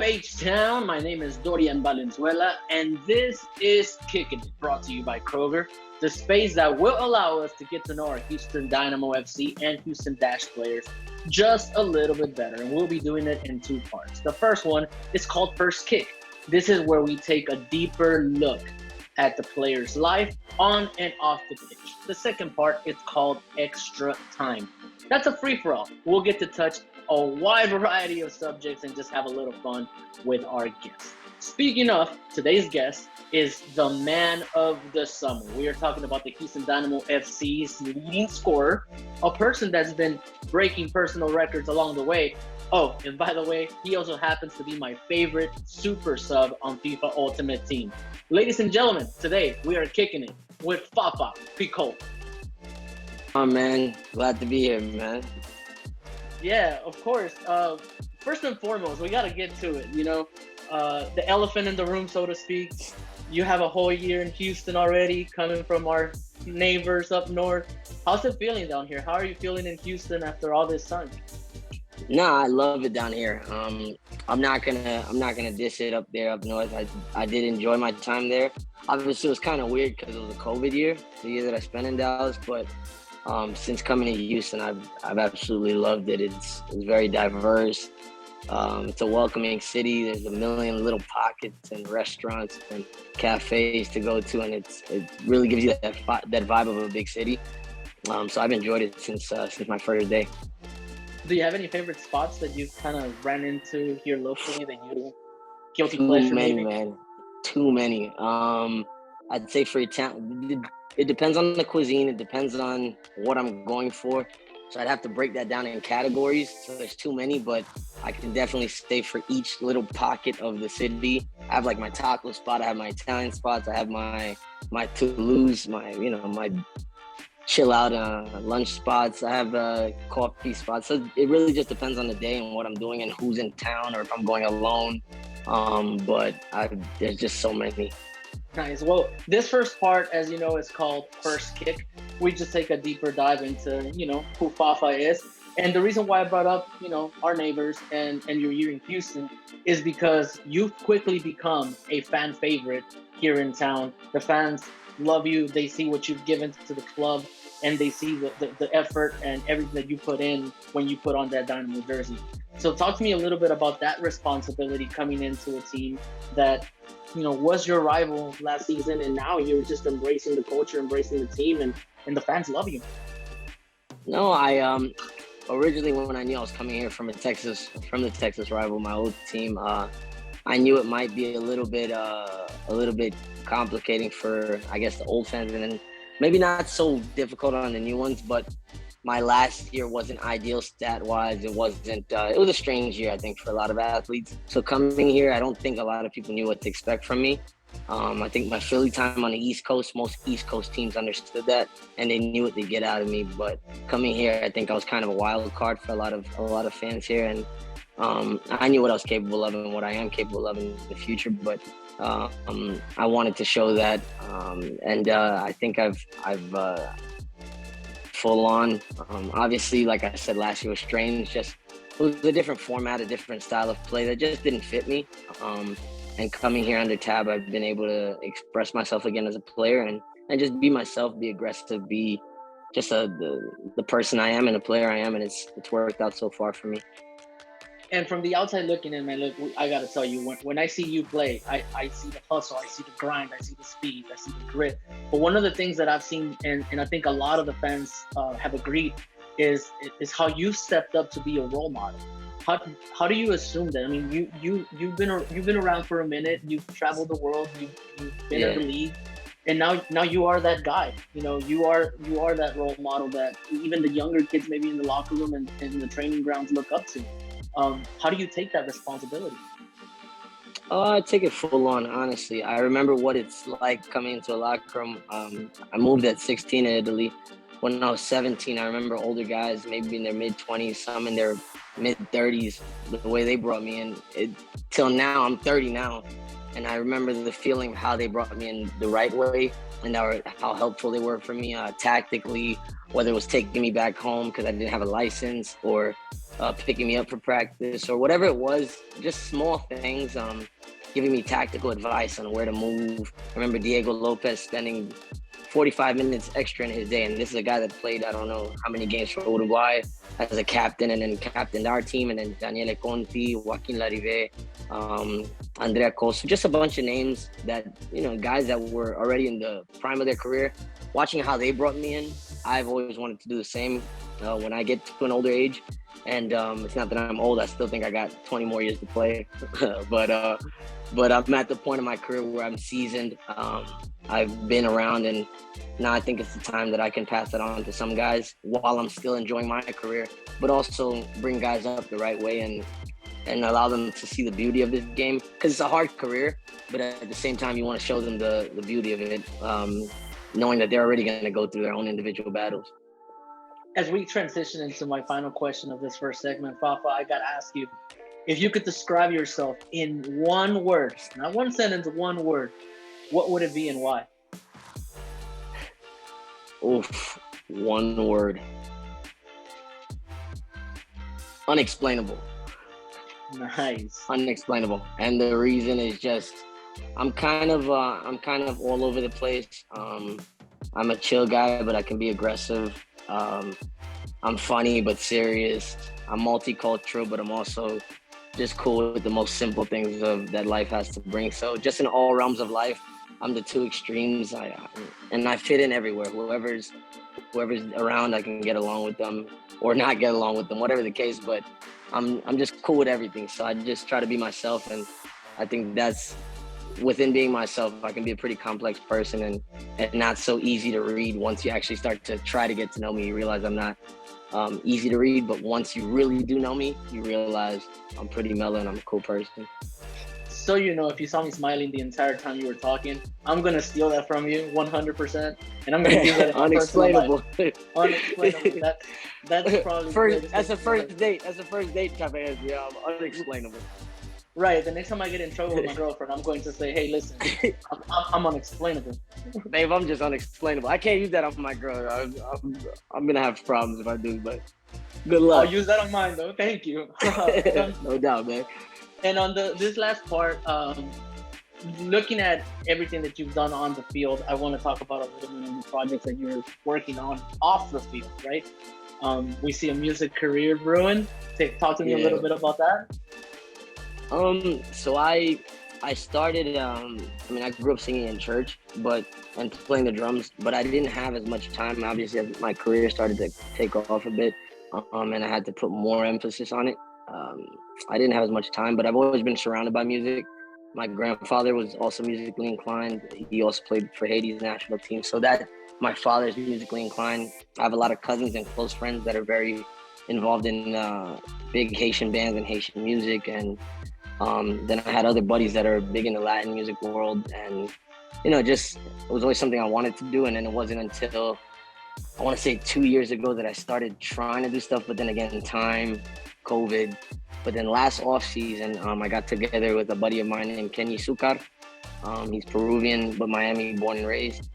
H-Town? My name is Dorian Valuenzela, and this is Kickin, brought to you by Kroger, the space that will allow us to get to know our Houston Dynamo FC and Houston Dash players just a little bit better, and we'll be doing it in two parts. The first one is called First Kick. This is where we take a deeper look at the player's life on and off the pitch. The second part is called Extra Time. That's a free-for-all. We'll get to touch a wide variety of subjects and just have a little fun with our guests. Speaking of, today's guest is the man of the summer. We are talking about the Houston Dynamo FC's leading scorer, a person that's been breaking personal records along the way. Oh, and by the way, he also happens to be my favorite super sub on FIFA Ultimate Team. Ladies and gentlemen, today we are kicking it with Fafa Picault. Oh man, glad to be here, man. Yeah, of course. First and foremost, we got to get to it. The elephant in the room, so to speak. You have a whole year in Houston already, coming from our neighbors up north. How's it feeling down here? How are you feeling in Houston after all this time? Nah, I love it down here. I'm not gonna dish it up there up north. I did enjoy my time there. Obviously, it was kind of weird because it was a COVID year, the year that I spent in Dallas. But since coming to Houston, I've absolutely loved it. It's very diverse. It's a welcoming city. There's a million little pockets and restaurants and cafes to go to, and it really gives you that vibe of a big city. So I've enjoyed it since my first day. Do you have any favorite spots that you've kind of ran into here locally that you guilty pleasure? Too many, maybe? man. Too many. I'd say for Italian, it depends on the cuisine. It depends on what I'm going for. So I'd have to break that down in categories. So there's too many, but I can definitely say for each little pocket of the city, I have like my taco spot. I have my Italian spots. I have my Toulouse, my chill out lunch spots. I have coffee spots. So it really just depends on the day and what I'm doing and who's in town or if I'm going alone. But there's just so many. Nice. Well, this first part, as you know, is called First Kick. We just take a deeper dive into, who Fafa is. And the reason why I brought up, our neighbors and your year in Houston is because you've quickly become a fan favorite here in town. The fans love you. They see what you've given to the club, and they see the effort and everything that you put in when you put on that Dynamo jersey. So talk to me a little bit about that responsibility coming into a team that, was your rival last season, and now you're just embracing the culture, embracing the team, and the fans love you. No, I originally when I knew I was coming here from the Texas rival, my old team, I knew it might be a little bit complicating for, I guess, the old fans, and then maybe not so difficult on the new ones. But my last year wasn't ideal stat-wise. It was a strange year, I think, for a lot of athletes. So coming here, I don't think a lot of people knew what to expect from me. I think my Philly time on the East Coast, most East Coast teams understood that, and they knew what they get out of me. But coming here, I think I was kind of a wild card for a lot of fans here, and I knew what I was capable of and what I am capable of in the future. But I wanted to show that, and I think I've full on. Obviously, like I said, last year was strange. It was a different format, a different style of play that just didn't fit me. And coming here under Tab, I've been able to express myself again as a player and just be myself, be aggressive, be just the person I am and the player I am, and it's worked out so far for me. And from the outside looking in, man, look, I got to tell you, when I see you play, I see the hustle, I see the grind, I see the speed, I see the grit. But one of the things that I've seen, and I think a lot of the fans have agreed, is how you stepped up to be a role model. How do you assume that? I mean, you've been around for a minute. You've traveled the world. You've been in the league, and now you are that guy. You are that role model that even the younger kids, maybe in the locker room and in the training grounds, look up to. How do you take that responsibility? I take it full on, honestly. I remember what it's like coming into a locker room. I moved at 16 in Italy. When I was 17, I remember older guys, maybe in their mid-20s, some in their mid-30s, the way they brought me in. Till now, I'm 30 now, and I remember the feeling of how they brought me in the right way and how helpful they were for me tactically, whether it was taking me back home because I didn't have a license or picking me up for practice or whatever it was, just small things, giving me tactical advice on where to move. I remember Diego Lopez spending 45 minutes extra in his day, and this is a guy that played, I don't know how many games for Uruguay as a captain, and then captained our team, and then Daniele Conti, Joaquin Larive, Andrea Costa, just a bunch of names that, guys that were already in the prime of their career. Watching how they brought me in, I've always wanted to do the same when I get to an older age. And it's not that I'm old. I still think I got 20 more years to play. but I'm at the point in my career where I'm seasoned. I've been around, and now I think it's the time that I can pass that on to some guys while I'm still enjoying my career, but also bring guys up the right way and allow them to see the beauty of this game. Because it's a hard career, but at the same time, you want to show them the beauty of it, knowing that they're already going to go through their own individual battles. As we transition into my final question of this first segment, Fafa, I got to ask you, if you could describe yourself in one word, not one sentence, one word, what would it be and why? Oof, one word. Unexplainable. Nice. Unexplainable. And the reason is just, I'm kind of all over the place. I'm a chill guy, but I can be aggressive. I'm funny but serious. I'm multicultural, but I'm also just cool with the most simple things that life has to bring. So just in all realms of life, I'm the two extremes. And I fit in everywhere. Whoever's around, I can get along with them or not get along with them, whatever the case. But I'm just cool with everything. So I just try to be myself, and I think that's within being myself. I can be a pretty complex person and not so easy to read. Once you actually start to try to get to know me, you realize I'm not easy to read. But once you really do know me, you realize I'm pretty mellow and I'm a cool person. So, if you saw me smiling the entire time you were talking, I'm going to steal that from you 100%. And I'm going to use that in my unexplainable. Unexplainable. That's probably that's a first date. That's a first date type of answer. Yeah, unexplainable. Right. The next time I get in trouble with my girlfriend, I'm going to say, hey, listen, I'm unexplainable. Babe, I'm just unexplainable. I can't use that on my girl. I'm going to have problems if I do, but good luck. I'll use that on mine, though. Thank you. No doubt, man. And on this last part, looking at everything that you've done on the field, I want to talk about a little bit of the projects that you're working on off the field, right? We see a music career brewing. Talk to me a little bit about that. So I started, I grew up singing in church, and playing the drums, but I didn't have as much time, obviously, as my career started to take off a bit, and I had to put more emphasis on it. I didn't have as much time, but I've always been surrounded by music. My grandfather was also musically inclined. He also played for Haiti's national team. So that my father's musically inclined. I have a lot of cousins and close friends that are very involved in big Haitian bands and Haitian music. And then I had other buddies that are big in the Latin music world. And, it was always something I wanted to do. And then it wasn't until, I want to say 2 years ago, that I started trying to do stuff. But then again, time, COVID. But then last off season, I got together with a buddy of mine named Kenny Sucar. He's Peruvian, but Miami born and raised.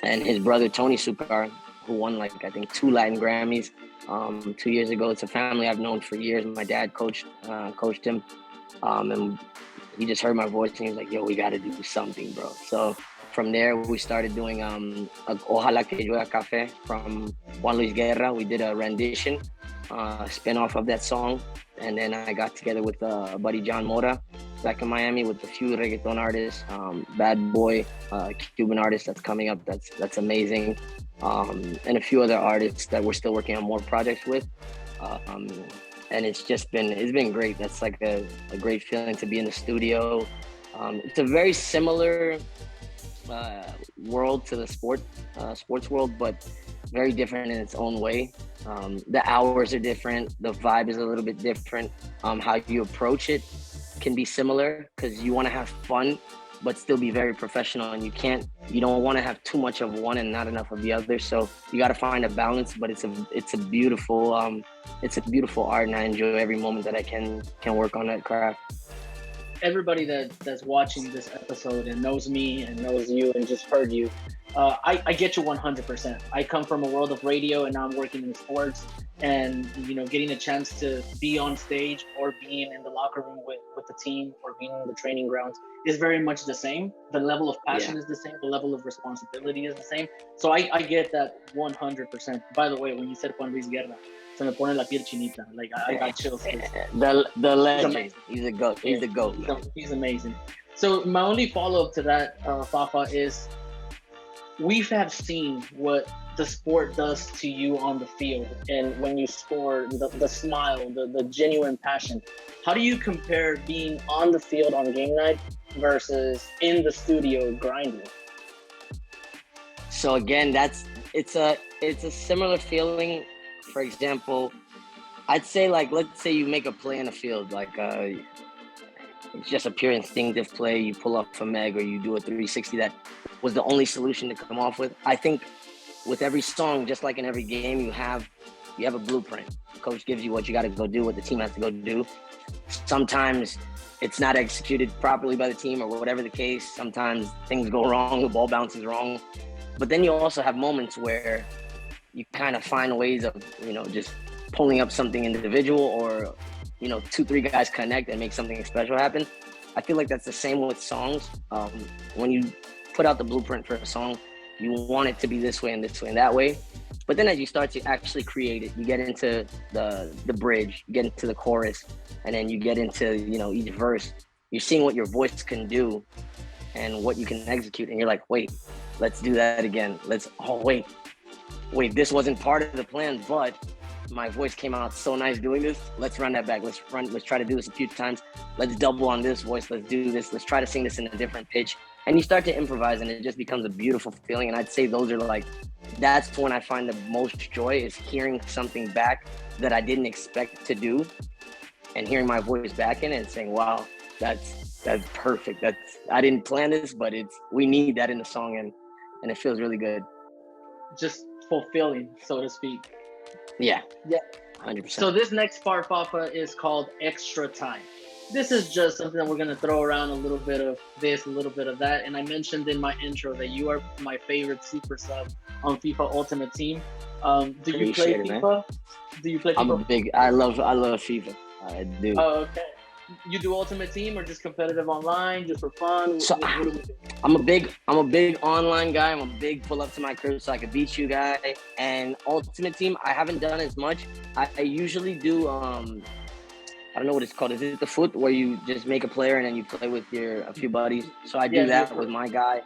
And his brother, Tony Sucar, who won I think 2 Latin Grammys 2 years ago. It's a family I've known for years. My dad coached him. And he just heard my voice and he was like, yo, we got to do something, bro. So from there, we started doing Ojalá que llueva café from Juan Luis Guerra. We did a rendition, spin-off of that song. And then I got together with buddy John Mora back in Miami with a few reggaeton artists, Bad Boy, Cuban artist that's coming up. That's amazing. And a few other artists that we're still working on more projects with. And it's been great. That's like a great feeling to be in the studio. It's a very similar world to the sports world, but very different in its own way. The hours are different. The vibe is a little bit different. How you approach it can be similar because you want to have fun, but still be very professional. And you don't want to have too much of one and not enough of the other. So you got to find a balance. But it's a beautiful art, and I enjoy every moment that I can work on that craft. Everybody that's watching this episode and knows me and knows you and just heard you, I get you 100%. I come from a world of radio, and now I'm working in sports, and getting a chance to be on stage or being in the locker room with the team or being in the training grounds is very much the same. The level of passion is the same. The level of responsibility is the same. So I get that 100%. By the way, when you said Juan Luis Guerra, se me pone la piel chinita. Like I got chills. The legend. He's a goat. He's a goat. He's amazing. So my only follow-up to that, Fafa, is we have seen what the sport does to you on the field, and when you score, the smile, the genuine passion. How do you compare being on the field on game night versus in the studio grinding? So again, it's a similar feeling. For example, I'd say, like, let's say you make a play in the field, like it's just a pure instinctive play. You pull off a meg or you do a 360 that was the only solution to come off with. I think with every song, just like in every game, you have a blueprint. The coach gives you what you got to go do, what the team has to go do. Sometimes it's not executed properly by the team or whatever the case. Sometimes things go wrong, the ball bounces wrong. But then you also have moments where you kind of find ways of, just pulling up something individual, or 2-3 guys connect and make something special happen. I feel like that's the same with songs. When you put out the blueprint for a song, you want it to be this way and this way and that way. But then as you start to actually create it, you get into the bridge, you get into the chorus, and then you get into, each verse. You're seeing what your voice can do and what you can execute. And you're like, wait, let's do that again. Wait, this wasn't part of the plan, but my voice came out so nice doing this. Let's run that back. Let's try to do this a few times. Let's double on this voice. Let's do this. Let's try to sing this in a different pitch. And you start to improvise, and it just becomes a beautiful feeling. And I'd say those are that's when I find the most joy, is hearing something back that I didn't expect to do, and hearing my voice back in it and saying, wow, that's perfect. I didn't plan this, but we need that in the song, and it feels really good. Just fulfilling, so to speak. Yeah. 100%. So this next part, Fafa, is called Extra Time. This is just something that we're going to throw around, a little bit of this, a little bit of that. And I mentioned in my intro that you are my favorite super sub on FIFA Ultimate Team. Do you play FIFA? Man. Do you play FIFA? I love FIFA. I do. Oh, okay. You do Ultimate Team or just competitive online, just for fun? So what do we do? I'm a big online guy. I'm a big pull up to my crib so I could beat you guy. And Ultimate Team, I haven't done as much. I usually do I don't know what it's called. Is it the foot, where you just make a player and then you play with a few buddies? So I do that with my guy.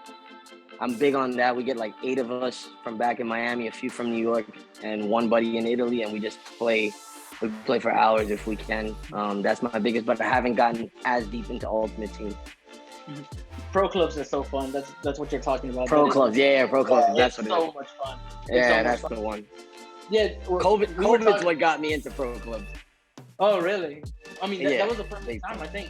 I'm big on that. We get like 8 of us from back in Miami, a few from New York, and 1 buddy in Italy, and we just play. We play for hours if we can. That's my biggest, but I haven't gotten as deep into Ultimate Team. Mm-hmm. Pro clubs are so fun. That's what you're talking about. Pro clubs, pro clubs. That's what it is. So much fun. That's the one. Yeah, COVID's what got me into pro clubs. Oh, really? I mean, that was the perfect time, I think.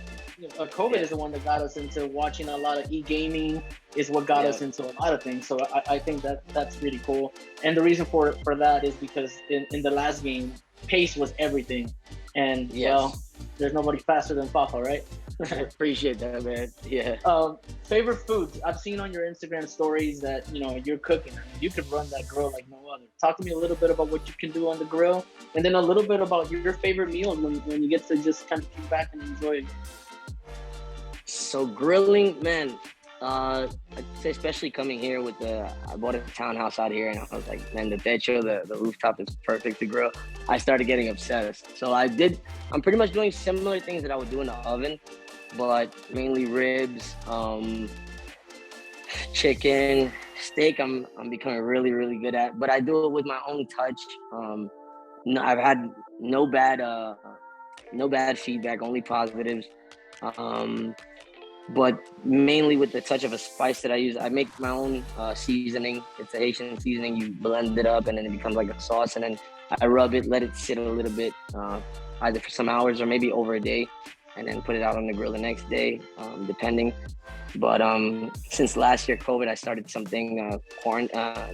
COVID is the one that got us into watching a lot of e-gaming, is what got us into a lot of things. So I think that's really cool. And the reason for that is because in the last game, pace was everything. And, well, there's nobody faster than Fafa, right? I appreciate that, man. Yeah. Favorite foods? I've seen on your Instagram stories that, you're cooking. I mean, you could run that grill like no other. Talk to me a little bit about what you can do on the grill, and then a little bit about your favorite meals when you get to just kind of kick back and enjoy it. So grilling, man, I'd say especially coming here I bought a townhouse out here, and I was like, man, the techo, the rooftop is perfect to grill. I started getting obsessed. So I'm pretty much doing similar things that I would do in the oven, but mainly ribs, chicken, steak. I'm becoming really, really good at, but I do it with my own touch. I've had no bad feedback, only positives. But mainly with the touch of a spice that I use. I make my own seasoning. It's a Haitian seasoning. You blend it up, and then it becomes like a sauce. And then I rub it, let it sit a little bit, either for some hours or maybe over a day, and then put it out on the grill the next day, depending. But since last year, COVID, I started something,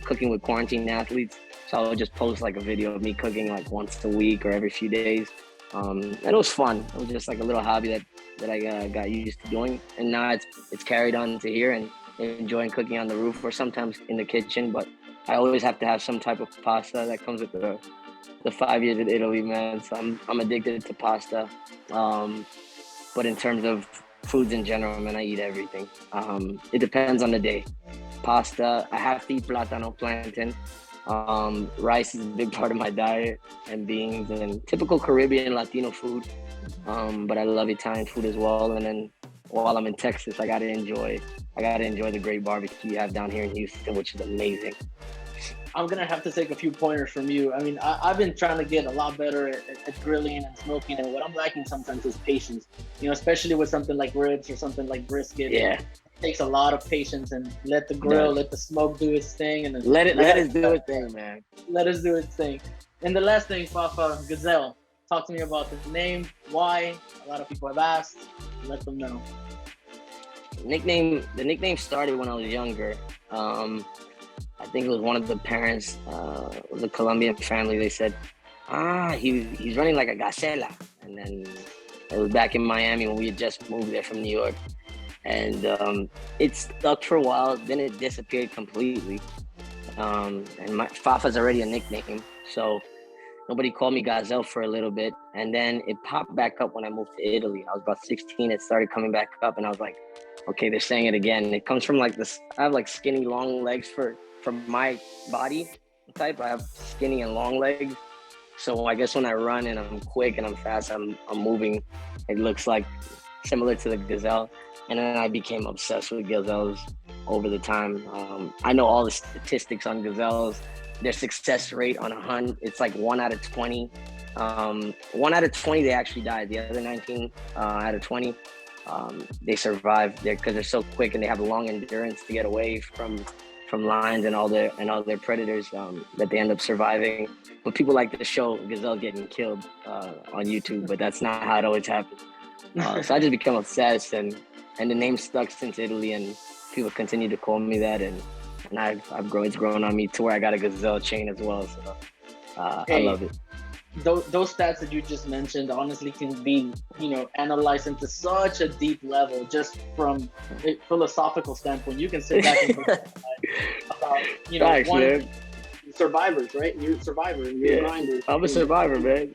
cooking with quarantine athletes. So I would just post like a video of me cooking like once a week or every few days. And it was fun. It was just like a little hobby that I got used to doing, and now it's carried on to here, and enjoying cooking on the roof or sometimes in the kitchen. But I always have to have some type of pasta that comes with the 5 years in Italy, man. So I'm addicted to pasta. But in terms of foods in general, man, I eat everything. It depends on the day. Pasta, I have to eat plátano, plantain. Rice is a big part of my diet, and beans and typical Caribbean Latino food. But I love Italian food as well. And then while I'm in Texas, I gotta enjoy the great barbecue you have down here in Houston, which is amazing. I'm gonna have to take a few pointers from you. I mean, I've been trying to get a lot better at grilling and smoking, and what I'm lacking sometimes is patience. You know, especially with something like ribs or something like brisket. Yeah, it takes a lot of patience, and let the grill, let the smoke do its thing, and then let it do its thing, man. Let us do its thing. And the last thing, Fafa, Gazelle. Talk to me about the name, why. A lot of people have asked. Let them know. The nickname started when I was younger. I think it was one of the parents, it was a Colombian family. They said, he's running like a gazelle. And then it was back in Miami when we had just moved there from New York. And it stuck for a while, then it disappeared completely. And Fafa's already a nickname, so nobody called me Gazelle for a little bit. And then it popped back up when I moved to Italy. I was about 16, it started coming back up, and I was like, okay, they're saying it again. It comes from like this, I have like skinny, long legs for my body type. I have skinny and long legs. So I guess when I run and I'm quick and I'm fast, I'm moving, it looks like similar to the gazelle. And then I became obsessed with gazelles over the time. I know all the statistics on gazelles. Their success rate on a hunt, it's like 1 out of 20. 1 out of 20, they actually died. The other 19 out of 20, they survive there because they're so quick and they have a long endurance to get away from lions and all their predators, that they end up surviving. But people like to show gazelles getting killed on YouTube, but that's not how it always happens. So I just became obsessed, and the name stuck since Italy, and people continue to call me that, and it's grown on me to where I got a gazelle chain as well. So I love it. Those stats that you just mentioned honestly can be, analyzed into such a deep level, just from a philosophical standpoint. You can sit back and think about, survivors, right? You're a survivor, you're a grinder. I'm a survivor, man.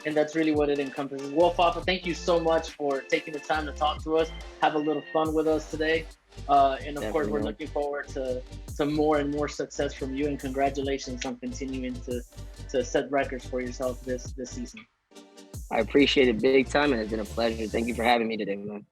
And that's really what it encompasses. Well, Fafa, thank you so much for taking the time to talk to us, have a little fun with us today. And of course, we're looking forward to some more and more success from you, and congratulations on continuing to set records for yourself this season. I appreciate it big time, and it's been a pleasure. Thank you for having me today, man.